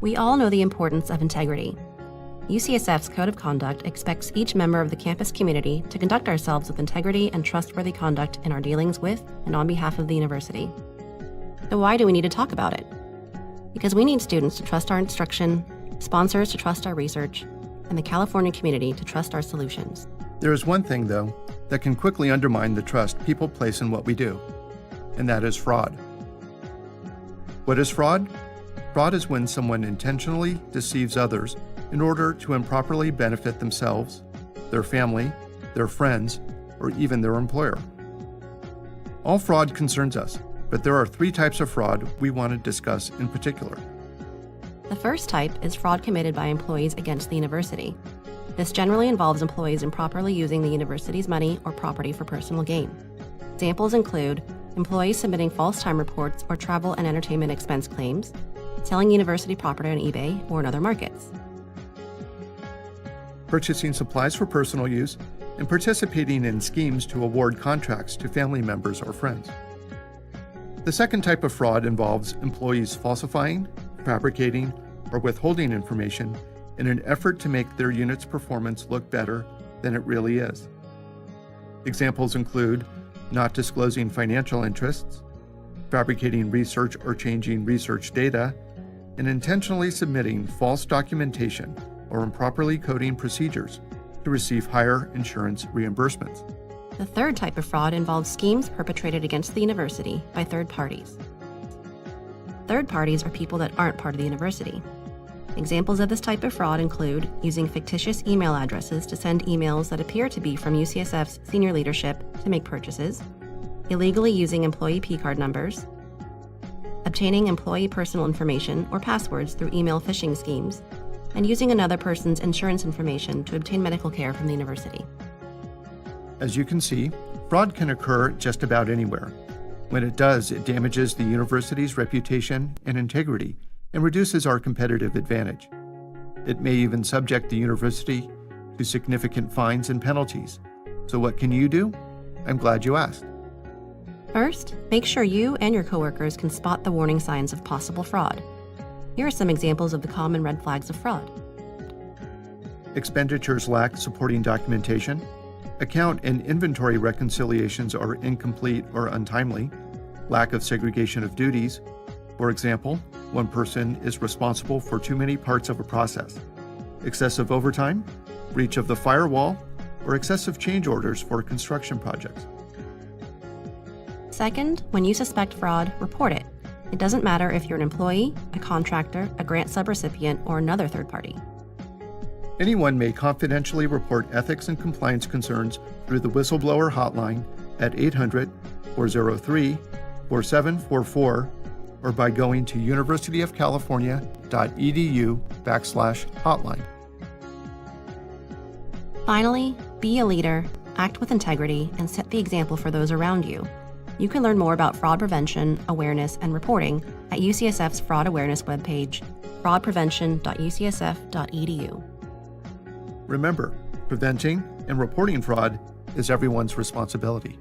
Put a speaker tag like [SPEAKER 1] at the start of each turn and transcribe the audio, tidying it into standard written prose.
[SPEAKER 1] We all know the importance of integrity. UCSF's Code of Conduct expects each member of the campus community to conduct ourselves with integrity and trustworthy conduct in our dealings with and on behalf of the university. So why do we need to talk about it? Because we need students to trust our instruction, sponsors to trust our research, and the California community to trust our solutions.
[SPEAKER 2] There is one thing, though, that can quickly undermine the trust people place in what we do, and that is fraud. What is fraud? Fraud is when someone intentionally deceives others in order to improperly benefit themselves, their family, their friends, or even their employer. All fraud concerns us, but there are 3 types of fraud we want to discuss in particular.
[SPEAKER 1] The first type is fraud committed by employees against the university. This generally involves employees improperly using the university's money or property for personal gain. Examples include employees submitting false time reports or travel and entertainment expense claims, selling university property on eBay or in other markets,
[SPEAKER 2] purchasing supplies for personal use, and participating in schemes to award contracts to family members or friends. The second type of fraud involves employees falsifying, fabricating, or withholding information in an effort to make their unit's performance look better than it really is. Examples include not disclosing financial interests, fabricating research or changing research data, and intentionally submitting false documentation or improperly coding procedures to receive higher insurance reimbursements.
[SPEAKER 1] The third type of fraud involves schemes perpetrated against the university by third parties. Third parties are people that aren't part of the university. Examples of this type of fraud include using fictitious email addresses to send emails that appear to be from UCSF's senior leadership to make purchases, illegally using employee P-card numbers, obtaining employee personal information or passwords through email phishing schemes, and using another person's insurance information to obtain medical care from the university.
[SPEAKER 2] As you can see, fraud can occur just about anywhere. When it does, it damages the university's reputation and integrity and reduces our competitive advantage. It may even subject the university to significant fines and penalties. So what can you do? I'm glad you asked.
[SPEAKER 1] First, make sure you and your coworkers can spot the warning signs of possible fraud. Here are some examples of the common red flags of fraud.
[SPEAKER 2] Expenditures lack supporting documentation. Account and inventory reconciliations are incomplete or untimely. Lack of segregation of duties. For example, one person is responsible for too many parts of a process. Excessive overtime, breach of the firewall, or excessive change orders for construction projects.
[SPEAKER 1] Second, when you suspect fraud, report it. It doesn't matter if you're an employee, a contractor, a grant subrecipient, or another third party.
[SPEAKER 2] Anyone may confidentially report ethics and compliance concerns through the whistleblower hotline at 800-403-4744 or by going to universityofcalifornia.edu/hotline.
[SPEAKER 1] Finally, be a leader, act with integrity, and set the example for those around you. You can learn more about fraud prevention, awareness, and reporting at UCSF's fraud awareness webpage, fraudprevention.ucsf.edu.
[SPEAKER 2] Remember, preventing and reporting fraud is everyone's responsibility.